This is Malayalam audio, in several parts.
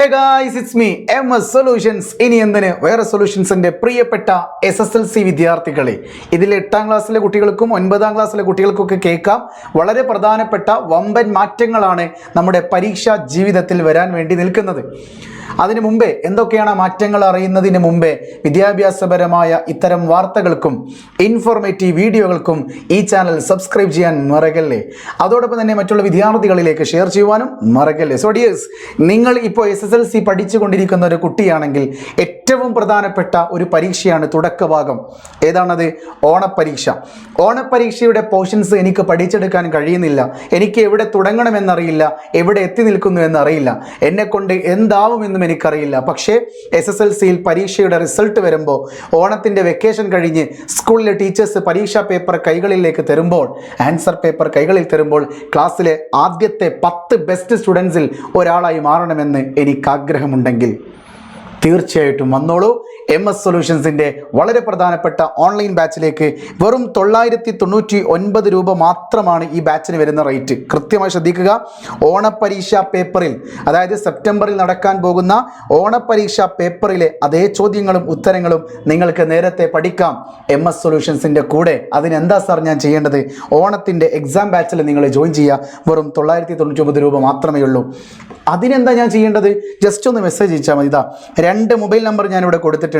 Hey guys, it's me, MS Solutions. ഇനി എന്തിന് വേറെ സൊല്യൂഷൻസിന്റെ പ്രിയപ്പെട്ട SSLC വിദ്യാർത്ഥികളെ, ഇതിൽ 8ാം ക്ലാസ്സിലെ കുട്ടികൾക്കും 9ാം ക്ലാസ്സിലെ കുട്ടികൾക്കൊക്കെ കേൾക്കാം. വളരെ പ്രധാനപ്പെട്ട വമ്പൻ മാറ്റങ്ങളാണ് നമ്മുടെ പരീക്ഷാ ജീവിതത്തിൽ വരാൻ വേണ്ടി നിൽക്കുന്നത്. അതിനു മുമ്പേ എന്തൊക്കെയാണ് മാറ്റങ്ങൾ അറിയുന്നതിന് മുമ്പേ വിദ്യാഭ്യാസപരമായ ഇത്തരം വാർത്തകൾക്കും ഇൻഫോർമേറ്റീവ് വീഡിയോകൾക്കും ഈ ചാനൽ സബ്സ്ക്രൈബ് ചെയ്യാൻ മറക്കല്ലേ. അതോടൊപ്പം തന്നെ മറ്റുള്ള വിദ്യാർത്ഥികളിലേക്ക് ഷെയർ ചെയ്യുവാനും മറക്കല്ലേ. സോ ഡിയേഴ്സ്, നിങ്ങൾ ഇപ്പോൾ SSLC പഠിച്ചുകൊണ്ടിരിക്കുന്ന ഒരു കുട്ടിയാണെങ്കിൽ ഏറ്റവും പ്രധാനപ്പെട്ട ഒരു പരീക്ഷയാണ് തുടക്കഭാഗം. ഏതാണത്? ഓണപ്പരീക്ഷ. ഓണപ്പരീക്ഷയുടെ പോർഷൻസ് എനിക്ക് പഠിച്ചെടുക്കാൻ കഴിയുന്നില്ല. എനിക്ക് എവിടെ തുടങ്ങണമെന്നറിയില്ല, എവിടെ എത്തി നിൽക്കുന്നു എന്നറിയില്ല, എന്നെക്കൊണ്ട് എന്താവുമെന്നും എനിക്കറിയില്ല. പക്ഷേ SSLCയിൽ പരീക്ഷയുടെ റിസൾട്ട് വരുമ്പോൾ, ഓണത്തിൻ്റെ വെക്കേഷൻ കഴിഞ്ഞ് സ്കൂളിലെ ടീച്ചേഴ്സ് പരീക്ഷാ പേപ്പർ കൈകളിലേക്ക് തരുമ്പോൾ, ആൻസർ പേപ്പർ കൈകളിൽ തരുമ്പോൾ, ക്ലാസ്സിലെ ആദ്യത്തെ 10 ബെസ്റ്റ് സ്റ്റുഡൻസിൽ ഒരാളായി മാറണമെന്ന് എനിക്ക് ആഗ്രഹമുണ്ടെങ്കിൽ തീർച്ചയായിട്ടും വന്നോളൂ. MS സൊല്യൂഷൻസിൻ്റെ വളരെ പ്രധാനപ്പെട്ട ഓൺലൈൻ ബാച്ചിലേക്ക്. വെറും 999 രൂപ മാത്രമാണ് ഈ ബാച്ചിന് വരുന്ന റേറ്റ്. കൃത്യമായി ശ്രദ്ധിക്കുക. ഓണപ്പരീക്ഷാ പേപ്പറിൽ, അതായത് സെപ്റ്റംബറിൽ നടക്കാൻ പോകുന്ന ഓണപ്പരീക്ഷാ പേപ്പറിലെ അതേ ചോദ്യങ്ങളും ഉത്തരങ്ങളും നിങ്ങൾക്ക് നേരത്തെ പഠിക്കാം MS സൊല്യൂഷൻസിൻ്റെ കൂടെ. അതിനെന്താ സാർ ഞാൻ ചെയ്യേണ്ടത്? ഓണത്തിൻ്റെ എക്സാം ബാച്ചിൽ നിങ്ങൾ ജോയിൻ ചെയ്യുക. വെറും 999 രൂപ മാത്രമേ ഉള്ളൂ. അതിനെന്താ ഞാൻ ചെയ്യേണ്ടത്? ജസ്റ്റ് ഒന്ന് മെസ്സേജ് അയച്ചാൽ മതി. ഇതാ 2 മൊബൈൽ നമ്പർ ഞാനിവിടെ കൊടുത്തിട്ടുണ്ട്.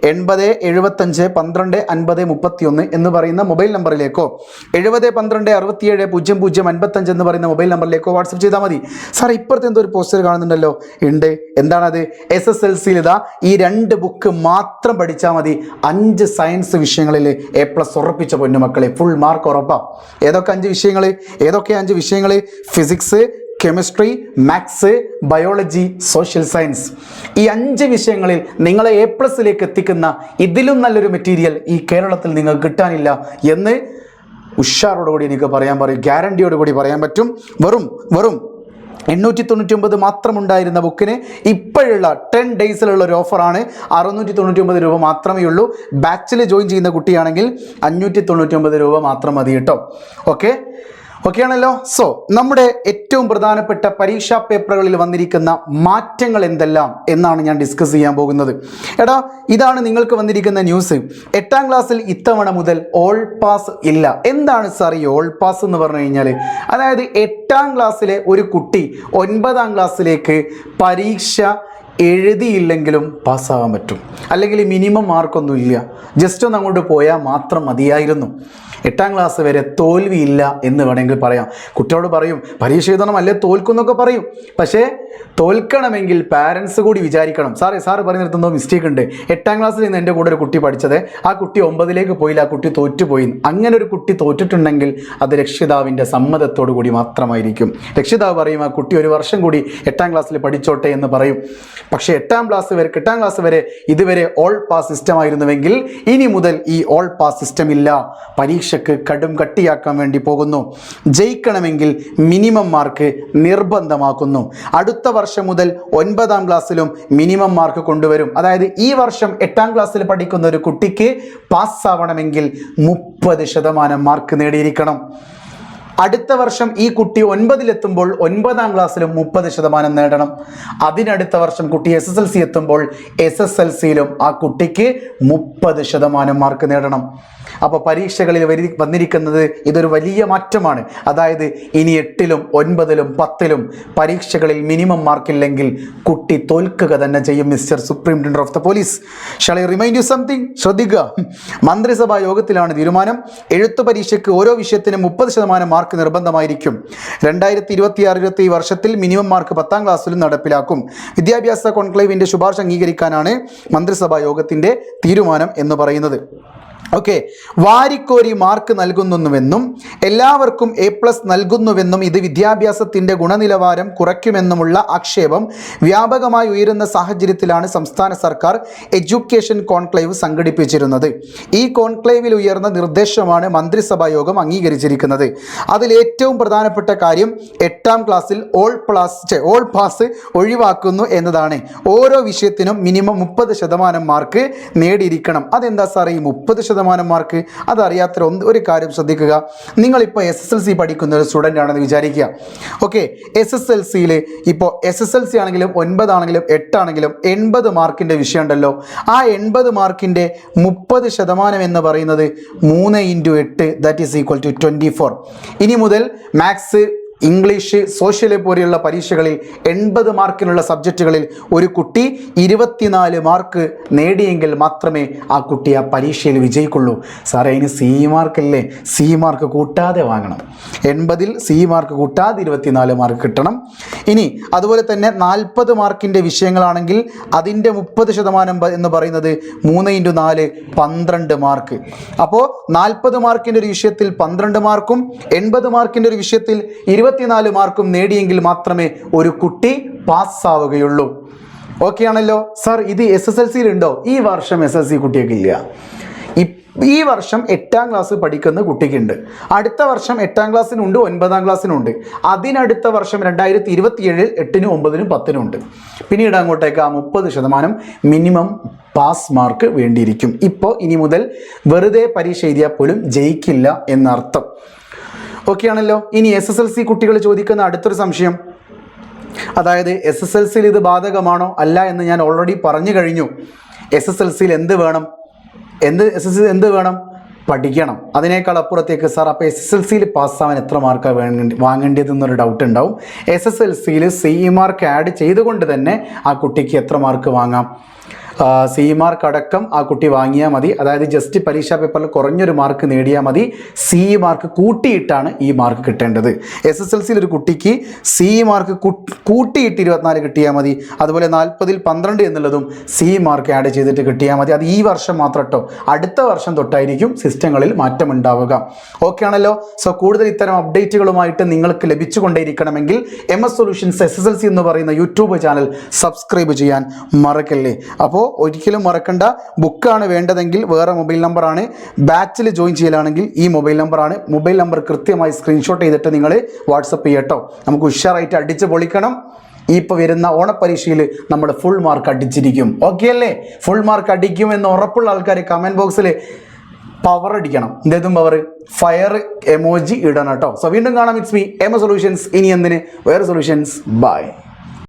80 75 12 50 31 എന്ന് പറയുന്ന മൊബൈൽ നമ്പറിലേക്കോ 70 12 67 00 55 എന്ന് പറയുന്ന മൊബൈൽ നമ്പറിലേക്കോ വാട്സപ്പ് ചെയ്താൽ മതി. സാർ, ഇപ്പുറത്തെ എന്തോ ഒരു പോസ്റ്റർ കാണുന്നുണ്ടല്ലോ. ഉണ്ട്. എന്താണത്? SSLCയിൽ ഇതാ ഈ 2 ബുക്ക് മാത്രം പഠിച്ചാൽ മതി. 5 സയൻസ് വിഷയങ്ങളിൽ A+ ഉറപ്പിച്ച പൊന്നുമക്കളെ. ഫുൾ മാർക്ക് ഉറപ്പാണ്. ഏതൊക്കെ 5 വിഷയങ്ങൾ? ഏതൊക്കെ 5 വിഷയങ്ങൾ? Physics, chemistry, maths, biology, social science. ഈ 5 വിഷയങ്ങളിൽ നിങ്ങളെ A+ലേക്ക് എത്തിക്കുന്ന ഇതിലും നല്ലൊരു മെറ്റീരിയൽ ഈ കേരളത്തിൽ നിങ്ങൾക്ക് കിട്ടാനില്ല എന്ന് ഉഷാറോടുകൂടി എനിക്ക് ഗ്യാരണ്ടിയോടുകൂടി പറയാൻ പറ്റും. വെറും 899 മാത്രമുണ്ടായിരുന്ന ബുക്കിന് ഇപ്പോഴുള്ള 10 ഡേയ്സിലുള്ള ഒരു ഓഫറാണ്. 699 രൂപ മാത്രമേ ഉള്ളൂ. ബാച്ചിൽ ജോയിൻ ചെയ്യുന്ന കുട്ടിയാണെങ്കിൽ 599 രൂപ മാത്രം മതി കേട്ടോ. ഓക്കെ ആണല്ലോ. സോ നമ്മുടെ ഏറ്റവും പ്രധാനപ്പെട്ട പരീക്ഷാ പേപ്പറുകളിൽ വന്നിരിക്കുന്ന മാറ്റങ്ങൾ എന്തെല്ലാം എന്നാണ് ഞാൻ ഡിസ്കസ് ചെയ്യാൻ പോകുന്നത്. ഇതാണ് നിങ്ങൾക്ക് വന്നിരിക്കുന്ന ന്യൂസ്. 8ാം ക്ലാസ്സിൽ ഇത്തവണ മുതൽ ഓൾ പാസ് ഇല്ല. എന്താണ് സാർ ഈ ഓൾ പാസ് എന്ന് പറഞ്ഞു കഴിഞ്ഞാൽ? അതായത് 8ാം ക്ലാസ്സിലെ ഒരു കുട്ടി 9ാം ക്ലാസ്സിലേക്ക് പരീക്ഷ എഴുതിയില്ലെങ്കിലും പാസ്സാകാൻ പറ്റും. അല്ലെങ്കിൽ മിനിമം മാർക്കൊന്നും ഇല്ല, ജസ്റ്റ് ഒന്ന് അങ്ങോട്ട് പോയാൽ മാത്രം മതിയായിരുന്നു. 8ാം ക്ലാസ് വരെ തോൽവിയില്ല എന്ന് വേണമെങ്കിൽ പറയാം. കുട്ടിയോട് പറയും പരീക്ഷ എഴുതണം, അല്ലെ തോൽക്കുന്നൊക്കെ പറയും. പക്ഷേ തോൽക്കണമെങ്കിൽ പാരൻസ് കൂടി വിചാരിക്കണം. സാറ് പറഞ്ഞിരുന്നോ മിസ്റ്റേക്ക് ഉണ്ട്. 8ാം ക്ലാസ്സിൽ നിന്ന് എൻ്റെ കൂടെ ഒരു കുട്ടി പഠിച്ചത്, ആ കുട്ടി 9ലേക്ക് പോയില്ല, ആ കുട്ടി തോറ്റുപോയി. അങ്ങനെ ഒരു കുട്ടി തോറ്റിട്ടുണ്ടെങ്കിൽ അത് രക്ഷിതാവിൻ്റെ സമ്മതത്തോടു കൂടി മാത്രമായിരിക്കും. രക്ഷിതാവ് പറയും ആ കുട്ടി ഒരു വർഷം കൂടി 8ാം ക്ലാസ്സിൽ പഠിച്ചോട്ടെ എന്ന് പറയും. പക്ഷേ 8ാം ക്ലാസ് വരെ ഇതുവരെ ഓൾ പാസ് സിസ്റ്റം ആയിരുന്നുവെങ്കിൽ ഇനി മുതൽ ഈ ഓൾ പാസ് സിസ്റ്റം ഇല്ല. പരീക്ഷയ്ക്ക് കടും കട്ടിയാക്കാൻ വേണ്ടി പോകുന്നു. ജയിക്കണമെങ്കിൽ മിനിമം മാർക്ക് നിർബന്ധമാക്കുന്നു. അടുത്ത വർഷം മുതൽ 9ാം ക്ലാസ്സിലും മിനിമം മാർക്ക് കൊണ്ടുവരും. അതായത് ഈ വർഷം 8ാം ക്ലാസ്സിൽ പഠിക്കുന്ന ഒരു കുട്ടിക്ക് പാസ്സാവണമെങ്കിൽ 30% മാർക്ക് നേടിയിരിക്കണം. അടുത്ത വർഷം ഈ കുട്ടി 9ലെത്തുമ്പോൾ 9ാം ക്ലാസ്സിലും 30% നേടണം. അതിനടുത്ത വർഷം കുട്ടി SSLC എത്തുമ്പോൾ SSLCയിലും ആ കുട്ടിക്ക് 30% മാർക്ക് നേടണം. അപ്പോൾ പരീക്ഷകളിൽ വന്നിരിക്കുന്നത് ഇതൊരു വലിയ മാറ്റമാണ്. അതായത് ഇനി 8ലും 9ലും 10ലും പരീക്ഷകളിൽ മിനിമം മാർക്കില്ലെങ്കിൽ കുട്ടി തോൽക്കുക തന്നെ ചെയ്യും. Mister supreme of the police, shawl I remind you something? ശ്രദ്ധിക്കുക. മന്ത്രിസഭാ യോഗത്തിലാണ് തീരുമാനം. എഴുത്തു പരീക്ഷയ്ക്ക് ഓരോ വിഷയത്തിനും 30% മാർക്ക് നിർബന്ധമായിരിക്കും. 2026-27 വർഷത്തിൽ മിനിമം മാർക്ക് 10ാം ക്ലാസ്സിലും നടപ്പിലാക്കും. വിദ്യാഭ്യാസ കോൺക്ലേവിൻ്റെ ശുപാർശ അംഗീകരിക്കാനാണ് മന്ത്രിസഭാ യോഗത്തിൻ്റെ തീരുമാനം എന്ന് പറയുന്നത്. വാരിക്കോരി മാർക്ക് നൽകുന്നുവെന്നും എല്ലാവർക്കും A+ നൽകുന്നുവെന്നും ഇത് വിദ്യാഭ്യാസത്തിൻ്റെ ഗുണനിലവാരം കുറയ്ക്കുമെന്നുമുള്ള ആക്ഷേപം വ്യാപകമായി ഉയരുന്ന സാഹചര്യത്തിലാണ് സംസ്ഥാന സർക്കാർ എഡ്യൂക്കേഷൻ കോൺക്ലേവ് സംഘടിപ്പിച്ചിരുന്നത്. ഈ കോൺക്ലേവിൽ ഉയർന്ന നിർദ്ദേശമാണ് മന്ത്രിസഭാ യോഗം അംഗീകരിച്ചിരിക്കുന്നത്. അതിൽ ഏറ്റവും പ്രധാനപ്പെട്ട കാര്യം 8ാം ക്ലാസ്സിൽ ഓൾ പാസ് ഒഴിവാക്കുന്നു എന്നതാണ്. ഓരോ വിഷയത്തിനും മിനിമം 30% മാർക്ക് നേടിയിരിക്കണം. അതെന്താ സാറേ ഈ 30% ശതമാനം മാർക്ക്. അതറിയാത്ത ഒരു കാര്യം ശ്രദ്ധിക്കുക. നിങ്ങളിപ്പോൾ SSLC പഠിക്കുന്ന ഒരു സ്റ്റുഡൻ്റ് ആണെന്ന് വിചാരിക്കുക. ഓക്കെ, SSLCയിൽ ഇപ്പോൾ SSLC ആണെങ്കിലും 9 ആണെങ്കിലും 8 ആണെങ്കിലും 80 മാർക്കിൻ്റെ വിഷയം ഉണ്ടല്ലോ. ആ 80 മാർക്കിൻ്റെ 30% എന്ന് പറയുന്നത് 3 × 8 ദാറ്റ് ഈസ് ഈക്വൽ ടു 24. ഇനി മുതൽ മാത്സ്, ഇംഗ്ലീഷ്, സോഷ്യൽ പോലെയുള്ള പരീക്ഷകളിൽ 80 മാർക്കിനുള്ള സബ്ജക്റ്റുകളിൽ ഒരു കുട്ടി 24 മാർക്ക് നേടിയെങ്കിൽ മാത്രമേ ആ കുട്ടി ആ പരീക്ഷയിൽ വിജയിക്കുള്ളൂ. സാറേ, അതിന് C മാർക്കല്ലേ? C മാർക്ക് കൂട്ടാതെ വാങ്ങണം. 80-ൽ C മാർക്ക് കൂട്ടാതെ 24 മാർക്ക് കിട്ടണം. ഇനി അതുപോലെ തന്നെ 40 മാർക്കിൻ്റെ വിഷയങ്ങളാണെങ്കിൽ അതിൻ്റെ 30% എന്ന് പറയുന്നത് 3 × 4 12 മാർക്ക്. അപ്പോൾ 40 മാർക്കിൻ്റെ ഒരു വിഷയത്തിൽ 12 മാർക്കും 80 മാർക്കിൻ്റെ ഒരു വിഷയത്തിൽ 24 മാർക്കും നേടിയെങ്കിൽ മാത്രമേ ഒരു കുട്ടി പാസ്സാവുകയുള്ളൂ. ഓക്കെ ആണല്ലോ സാർ? ഇത് SSLCയിൽ ഉണ്ടോ? ഈ വർഷം SSLC കുട്ടിയൊക്കെ ഇല്ല. ഈ വർഷം 8ാം ക്ലാസ് പഠിക്കുന്ന കുട്ടിക്കുണ്ട്. അടുത്ത വർഷം 8ാം ക്ലാസ്സിനുണ്ട്, 9ാം ക്ലാസ്സിനുണ്ട്. അതിനടുത്ത വർഷം 2027 8-നും 9-നും 10-നും ഉണ്ട്. പിന്നീട് അങ്ങോട്ടേക്ക് ആ 30% മിനിമം പാസ് മാർക്ക് വേണ്ടിയിരിക്കും. ഇപ്പോൾ ഇനി മുതൽ വെറുതെ പരീക്ഷ എഴുതിയാൽ പോലും ജയിക്കില്ല എന്നർത്ഥം. ഓക്കെ ആണല്ലോ? ഇനി SSLC കുട്ടികൾ ചോദിക്കുന്ന അടുത്തൊരു സംശയം, അതായത് SSLCയിൽ ഇത് ബാധകമാണോ അല്ല എന്ന് ഞാൻ ഓൾറെഡി പറഞ്ഞു കഴിഞ്ഞു. SSLCയിൽ എന്ത് വേണം? SSLCയിൽ എന്ത് വേണം? പഠിക്കണം. അതിനേക്കാൾ അപ്പുറത്തേക്ക് സാർ അപ്പോൾ SSLCയിൽ പാസ്സാവാൻ എത്ര മാർക്കാണ് വാങ്ങേണ്ടതെന്നൊരു ഡൗട്ട് ഉണ്ടാവും. SSLCയിൽ C മാർക്ക് ആഡ് ചെയ്തുകൊണ്ട് തന്നെ ആ കുട്ടിക്ക് എത്ര മാർക്ക് വാങ്ങാം? C മാർക്ക് അടക്കം ആ കുട്ടി വാങ്ങിയാൽ മതി. അതായത് ജസ്റ്റ് പരീക്ഷാ പേപ്പറിൽ കുറഞ്ഞൊരു മാർക്ക് നേടിയാൽ മതി. C മാർക്ക് കൂട്ടിയിട്ടാണ് ഈ മാർക്ക് കിട്ടേണ്ടത്. SSLCയിൽ ഒരു കുട്ടിക്ക് C മാർക്ക് കൂട്ടിയിട്ട് 24 കിട്ടിയാൽ മതി. അതുപോലെ 40-ൽ 12 എന്നുള്ളതും C മാർക്ക് ആഡ് ചെയ്തിട്ട് കിട്ടിയാൽ മതി. അത് ഈ വർഷം മാത്രം കേട്ടോ. അടുത്ത വർഷം തൊട്ടായിരിക്കും സിസ്റ്റങ്ങളിൽ മാറ്റം ഉണ്ടാവുക. ഓക്കെ ആണല്ലോ? സോ കൂടുതൽ ഇത്തരം അപ്ഡേറ്റുകളുമായിട്ട് നിങ്ങൾക്ക് ലഭിച്ചുകൊണ്ടേയിരിക്കണമെങ്കിൽ MS സൊല്യൂഷൻസ് SSLC എന്ന് പറയുന്ന യൂട്യൂബ് ചാനൽ സബ്സ്ക്രൈബ് ചെയ്യാൻ മറക്കല്ലേ. അപ്പോൾ ഒരിക്കലും മറക്കണ്ട. ബുക്കാണ് വേണ്ടതെങ്കിൽ വേറെ മൊബൈൽ നമ്പറാണ്. ബാച്ചിൽ ജോയിൻ ചെയ്യലാണെങ്കിൽ ഈ മൊബൈൽ നമ്പറാണ്. മൊബൈൽ നമ്പർ കൃത്യമായി സ്ക്രീൻഷോട്ട് ചെയ്തിട്ട് നിങ്ങൾ വാട്സപ്പ് ചെയ്യട്ടോ. നമുക്ക് ഉഷാറായിട്ട് അടിച്ച് പൊളിക്കണം. ഇപ്പോൾ വരുന്ന ഓണപ്പരീക്ഷയിൽ നമ്മൾ ഫുൾ മാർക്ക് അടിച്ചിരിക്കും. ഓക്കെ അല്ലേ? ഫുൾ മാർക്ക് അടിക്കുമെന്ന് ഉറപ്പുള്ള ആൾക്കാർ കമൻറ്റ് ബോക്സിൽ പവർ അടിക്കണം. എന്തേതും പവർ? ഫയർ എമോജി ഇടണം കേട്ടോ. സോ വീണ്ടും കാണാം. It's me MS solutions. ഇനി എന്തിന് വേറെ സൊല്യൂഷൻസ്. ബൈ.